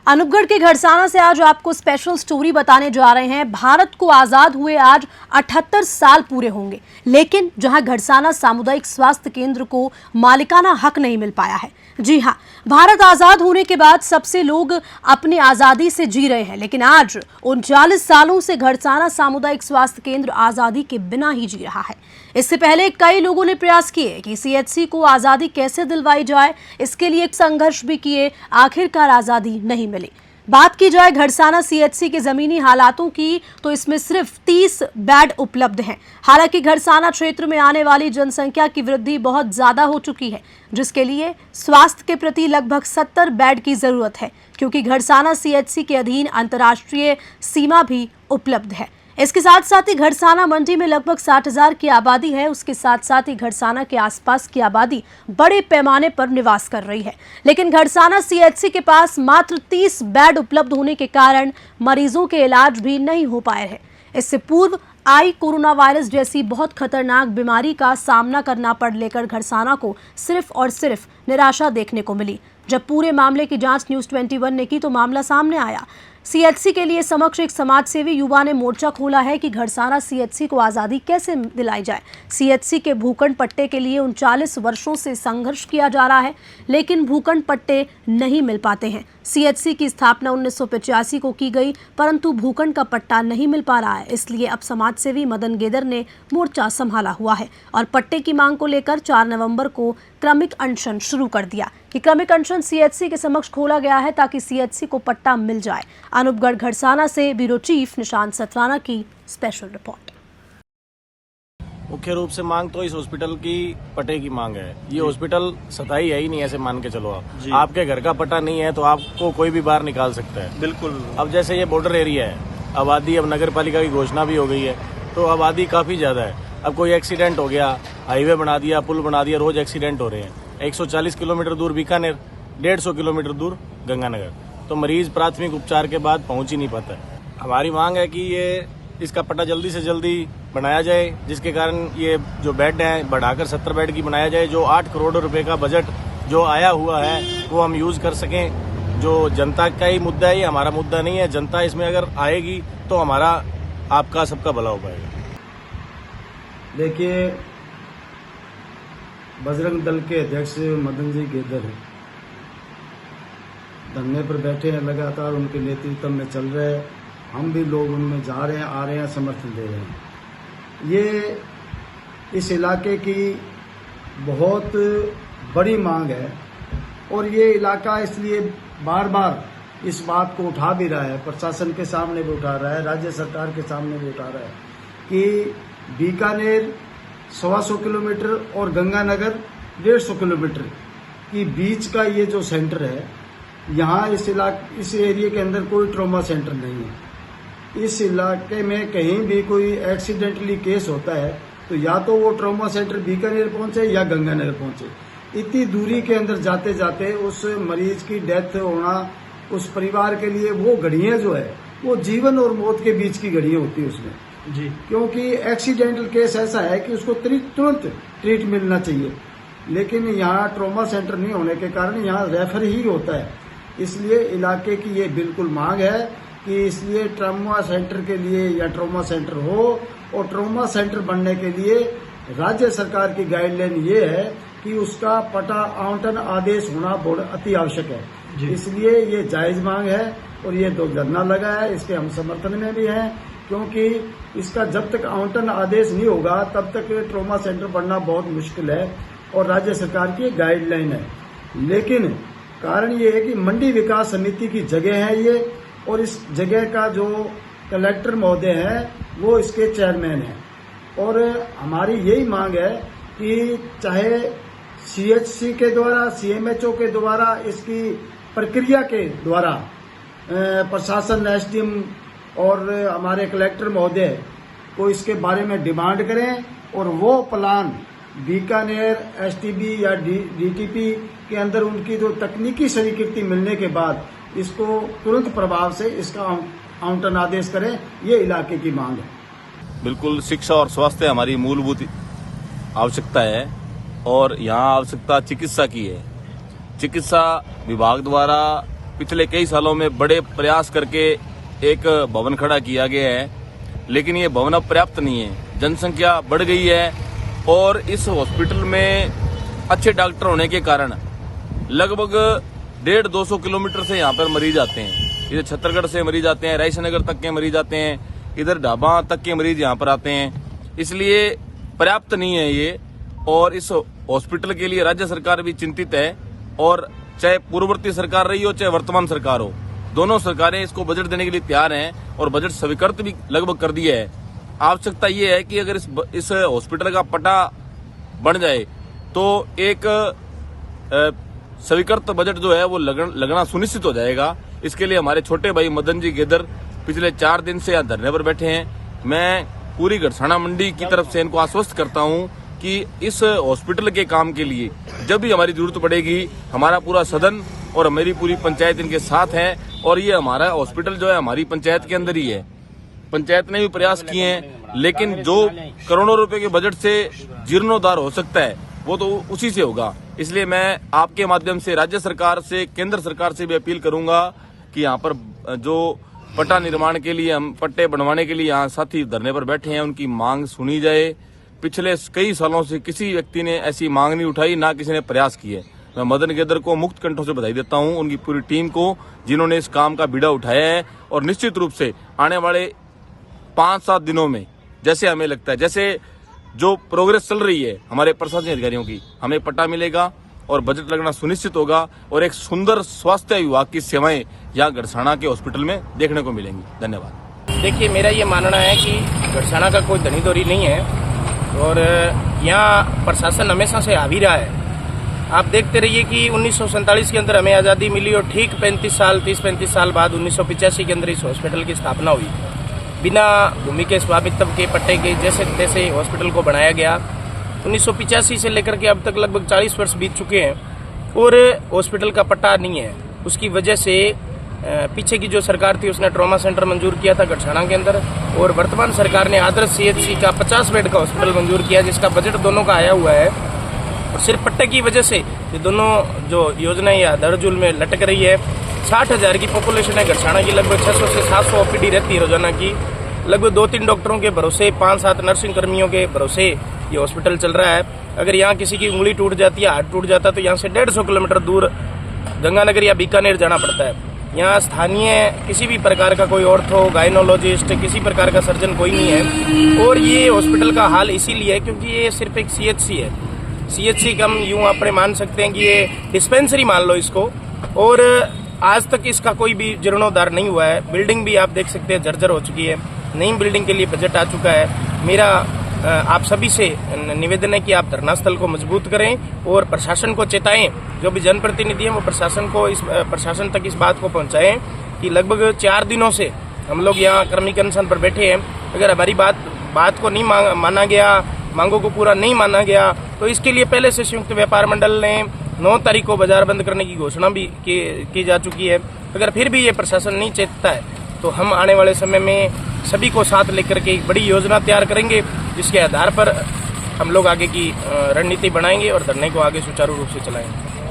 अनूपगढ़ के घड़साना से आज आपको स्पेशल स्टोरी बताने जा रहे हैं। भारत को आजाद हुए आज 78 साल पूरे होंगे, लेकिन जहां घड़साना सामुदायिक स्वास्थ्य केंद्र को मालिकाना हक नहीं मिल पाया है। जी हां, भारत आजाद होने के बाद सबसे लोग अपनी आजादी से जी रहे हैं, लेकिन आज 39 सालों से घड़साना सामुदायिक स्वास्थ्य केंद्र आजादी के बिना ही जी रहा है। इससे पहले कई लोगों ने प्रयास किए कि सीएचसी को आजादी कैसे दिलवाई जाए, इसके लिए संघर्ष भी किए, आखिरकार आजादी नहीं मिली। बात की जाए घड़साना सीएचसी के जमीनी हालातों की, तो इसमें सिर्फ 30 बेड उपलब्ध हैं। हालांकि घड़साना क्षेत्र में आने वाली जनसंख्या की वृद्धि बहुत ज्यादा हो चुकी है, जिसके लिए स्वास्थ्य के प्रति लगभग 70 बेड की जरूरत है, क्योंकि घड़साना सीएचसी के अधीन अंतर्राष्ट्रीय सीमा भी उपलब्ध है। इसके साथ साथ ही घड़साना मंडी में लगभग 60,000 की आबादी है। उसके साथ साथ ही घड़साना के आसपास की आबादी बड़े पैमाने पर निवास कर रही है, लेकिन घड़साना सीएचसी के पास मात्र 30 बेड उपलब्ध होने के कारण मरीजों के इलाज भी नहीं हो पाए हैं। इससे पूर्व आई कोरोना वायरस जैसी बहुत खतरनाक बीमारी का सामना करना पड़ लेकर घड़साना को सिर्फ और सिर्फ निराशा देखने को मिली। जब पूरे मामले की जांच न्यूज़ 21 ने की तो मामला सामने आया। सीएचसी के लिए समक्ष एक समाजसेवी युवा ने मोर्चा खोला है कि घड़साना सीएचसी को आज़ादी कैसे दिलाई जाए। सीएचसी के भूखंड पट्टे के लिए 39 वर्षों से संघर्ष किया जा रहा है, लेकिन भूखंड पट्टे नहीं मिल पाते हैं। सीएचसी की स्थापना 1985 को की गई, परंतु भूखंड का पट्टा नहीं मिल पा रहा है। इसलिए अब समाजसेवी मदन गेदर ने मोर्चा संभाला हुआ है और पट्टे की मांग को लेकर 4 नवंबर को क्रमिक अनशन शुरू कर दिया। कि क्रमिक अनशन सीएचसी के समक्ष खोला गया है ताकि सीएचसी को पट्टा मिल जाए। अनूपगढ़ घड़साना से ब्यूरो चीफ निशांत सतराना की स्पेशल रिपोर्ट। मुख्य रूप से मांग तो इस हॉस्पिटल की पट्टे की मांग है। ये हॉस्पिटल सताई है ही नहीं, ऐसे मान के चलो आप। आपके घर का पट्टा नहीं है तो आपको कोई भी बाहर निकाल सकता है। बिल्कुल। अब जैसे ये बॉर्डर एरिया है, आबादी अब नगर पालिका की घोषणा भी हो गई है, तो आबादी काफी ज्यादा है। अब कोई एक्सीडेंट हो गया, हाईवे बना दिया, पुल बना दिया, रोज एक्सीडेंट हो रहे हैं। 140 किलोमीटर दूर बीकानेर, 150 किलोमीटर दूर गंगानगर, तो मरीज प्राथमिक उपचार के बाद पहुंच ही नहीं पाता है। हमारी मांग है कि ये इसका पट्टा जल्दी से जल्दी बनाया जाए, जिसके कारण ये जो बेड है बढ़ाकर 70 बेड की बनाया जाए। जो 8 करोड़ रुपए का बजट जो आया हुआ है वो हम यूज कर सकें। जो जनता का ही मुद्दा है, ये हमारा मुद्दा नहीं है। जनता इसमें अगर आएगी तो हमारा आपका सबका भला हो पाएगा। देखिए, बजरंग दल के अध्यक्ष मदन जी गेदर धरने पर बैठे हैं, लगातार उनके नेतृत्व में चल रहे हैं। हम भी लोग उनमें जा रहे हैं, आ रहे हैं, समर्थन दे रहे हैं। ये इस इलाके की बहुत बड़ी मांग है और ये इलाका इसलिए बार बार इस बात को उठा भी रहा है, प्रशासन के सामने भी उठा रहा है, राज्य सरकार के सामने भी उठा रहा है कि बीकानेर 125 किलोमीटर और गंगानगर 150 किलोमीटर की बीच का ये जो सेंटर है, यहाँ इस एरिया के अंदर कोई ट्रॉमा सेंटर नहीं है। इस इलाके में कहीं भी कोई एक्सीडेंटली केस होता है तो या तो वो ट्रॉमा सेंटर बीकानेर पहुंचे या गंगानगर पहुंचे। इतनी दूरी के अंदर जाते जाते उस मरीज की डेथ होना उस परिवार के लिए वो घड़ियां जो है वो जीवन और मौत के बीच की घड़ियां होती है उसमें जी। क्योंकि एक्सीडेंटल केस ऐसा है कि उसको तुरंत ट्रीट मिलना चाहिए, लेकिन यहाँ ट्रॉमा सेंटर नहीं होने के कारण यहाँ रेफर ही होता है। इसलिए इलाके की ये बिल्कुल मांग है कि इसलिए ट्रॉमा सेंटर के लिए या ट्रॉमा सेंटर हो, और ट्रॉमा सेंटर बनने के लिए राज्य सरकार की गाइडलाइन ये है कि उसका पट्टा आवंटन आदेश होना बहुत अति आवश्यक है। इसलिए ये जायज मांग है और ये दो धरना लगा है, इसके हम समर्थन में भी हैं, क्योंकि इसका जब तक आवंटन आदेश नहीं होगा तब तक ट्रॉमा सेंटर बनना बहुत मुश्किल है और राज्य सरकार की गाइडलाइन है। लेकिन कारण ये है कि मंडी विकास समिति की जगह है ये, और इस जगह का जो कलेक्टर महोदय है वो इसके चेयरमैन है। और हमारी यही मांग है कि चाहे सीएचसी के द्वारा, सीएमएचओ के द्वारा, इसकी प्रक्रिया के द्वारा प्रशासन, एसडीएम और हमारे कलेक्टर महोदय को इसके बारे में डिमांड करें और वो प्लान बीकानेर एसटीबी या डीटीपी के अंदर उनकी जो तकनीकी स्वीकृति मिलने के बाद इसको तुरंत प्रभाव से इसका आवंटन आदेश करें। ये इलाके की मांग है। बिल्कुल, शिक्षा और स्वास्थ्य हमारी मूलभूत आवश्यकता है और यहाँ आवश्यकता चिकित्सा की है। चिकित्सा विभाग द्वारा पिछले कई सालों में बड़े प्रयास करके एक भवन खड़ा किया गया है, लेकिन ये भवन अब पर्याप्त नहीं है। जनसंख्या बढ़ गई है और इस हॉस्पिटल में अच्छे डॉक्टर होने के कारण लगभग 150-200 किलोमीटर से यहाँ पर मरीज आते हैं। इधर छत्तरगढ़ से मरीज आते हैं, रायसनगर तक के मरीज आते हैं, इधर ढाबा तक के मरीज यहाँ पर आते हैं। इसलिए पर्याप्त नहीं है ये, और इस हॉस्पिटल के लिए राज्य सरकार भी चिंतित है, और चाहे पूर्ववर्ती सरकार रही हो चाहे वर्तमान सरकार हो, दोनों सरकारें इसको बजट देने के लिए तैयार हैं और बजट स्वीकृत भी लगभग कर दिया है। आवश्यकता ये है कि अगर इस हॉस्पिटल का पटा बन जाए तो एक स्वीकृत बजट जो है वो लगना सुनिश्चित हो जाएगा। इसके लिए हमारे छोटे भाई मदन जी गेदर पिछले 4 दिन से यहाँ धरने पर बैठे हैं। मैं पूरी गड़साना मंडी की तरफ से इनको आश्वस्त करता हूँ कि इस हॉस्पिटल के काम के लिए जब भी हमारी जरूरत पड़ेगी, हमारा पूरा सदन और मेरी पूरी पंचायत इनके साथ है। और ये हमारा हॉस्पिटल जो है हमारी पंचायत के अंदर ही है। पंचायत ने भी प्रयास किए हैं, लेकिन जो करोड़ों रुपए के बजट से जीर्णोद्धार हो सकता है वो तो उसी से होगा। इसलिए मैं आपके माध्यम से राज्य सरकार से, केंद्र सरकार से भी अपील करूंगा कि यहाँ पर जो पट्टा निर्माण के लिए, हम पट्टे बनवाने के लिए यहाँ साथी धरने पर बैठे हैं, उनकी मांग सुनी जाए। पिछले कई सालों से किसी व्यक्ति ने ऐसी मांग नहीं उठाई, ना किसी ने प्रयास किए। मैं मदन गेदर को मुक्त कंठों से बधाई देता हूं, उनकी पूरी टीम को, जिन्होंने इस काम का बीड़ा उठाया है। और निश्चित रूप से आने वाले 5-7 दिनों में, जैसे हमें लगता है, जैसे जो प्रोग्रेस चल रही है हमारे प्रशासनिक अधिकारियों की, हमें पट्टा मिलेगा और बजट लगना सुनिश्चित होगा और एक सुंदर स्वास्थ्य विभाग की सेवाएं यहाँ गड़साना के हॉस्पिटल में देखने को मिलेंगी। धन्यवाद। देखिए, मेरा ये मानना है कि गड़साना का कोई धनी दौरी नहीं है और यहाँ प्रशासन हमेशा से हावी रहा है। आप देखते रहिए कि 1947 के अंदर हमें आज़ादी मिली और ठीक 30-35 साल बाद 1985 के अंदर इस हॉस्पिटल की स्थापना हुई। बिना भूमि के स्वामित्व के पट्टे के जैसे तैसे हॉस्पिटल को बनाया गया। 1985 से लेकर के अब तक लगभग 40 वर्ष बीत चुके हैं और हॉस्पिटल का पट्टा नहीं है। उसकी वजह से पीछे की जो सरकार थी उसने ट्रॉमा सेंटर मंजूर किया था गड़साना के अंदर, और वर्तमान सरकार ने आदर्श CHC का 50 बेड का हॉस्पिटल मंजूर किया, जिसका बजट दोनों का आया हुआ है। और सिर्फ पट्टे की वजह से ये दोनों जो योजनाएं या दरजुल में लटक रही है। 60,000 की पॉपुलेशन है गड़साना की, लगभग 600 से 700 OPD रहती है रोजाना की। लगभग 2-3 डॉक्टरों के भरोसे, 5-7 नर्सिंग कर्मियों के भरोसे ये हॉस्पिटल चल रहा है। अगर यहाँ किसी की उंगली टूट जाती है, हाथ टूट जाता है, तो यहाँ से 150 किलोमीटर दूर गंगानगर या बीकानेर जाना पड़ता है। यहाँ स्थानीय किसी भी प्रकार का कोई ऑर्थो, गायनोलॉजिस्ट, किसी प्रकार का सर्जन कोई नहीं है। और ये हॉस्पिटल का हाल इसीलिए है क्योंकि ये सिर्फ एक CHC है। CHC कम यूं अपने मान सकते हैं कि ये डिस्पेंसरी मान लो इसको, और आज तक इसका कोई भी जीर्णोद्धार नहीं हुआ है। बिल्डिंग भी आप देख सकते हैं जर्जर हो चुकी है। नई बिल्डिंग के लिए बजट आ चुका है। मेरा आप सभी से निवेदन है कि आप धरना स्थल को मजबूत करें और प्रशासन को चेताएं। जो भी जनप्रतिनिधि हैं वो प्रशासन तक इस बात को पहुंचाएं कि लगभग 4 दिनों से हम लोग यहाँ क्रमिक अनशन पर बैठे हैं। अगर हमारी बात को नहीं माना गया, मांगों को पूरा नहीं माना गया, तो इसके लिए पहले से संयुक्त व्यापार मंडल ने 9 तारीख को बाजार बंद करने की घोषणा भी की जा चुकी है। अगर फिर भी ये प्रशासन नहीं चेतता है तो हम आने वाले समय में सभी को साथ लेकर के एक बड़ी योजना तैयार करेंगे, जिसके आधार पर हम लोग आगे की रणनीति बनाएंगे और धरने को आगे सुचारू रूप से चलाएंगे।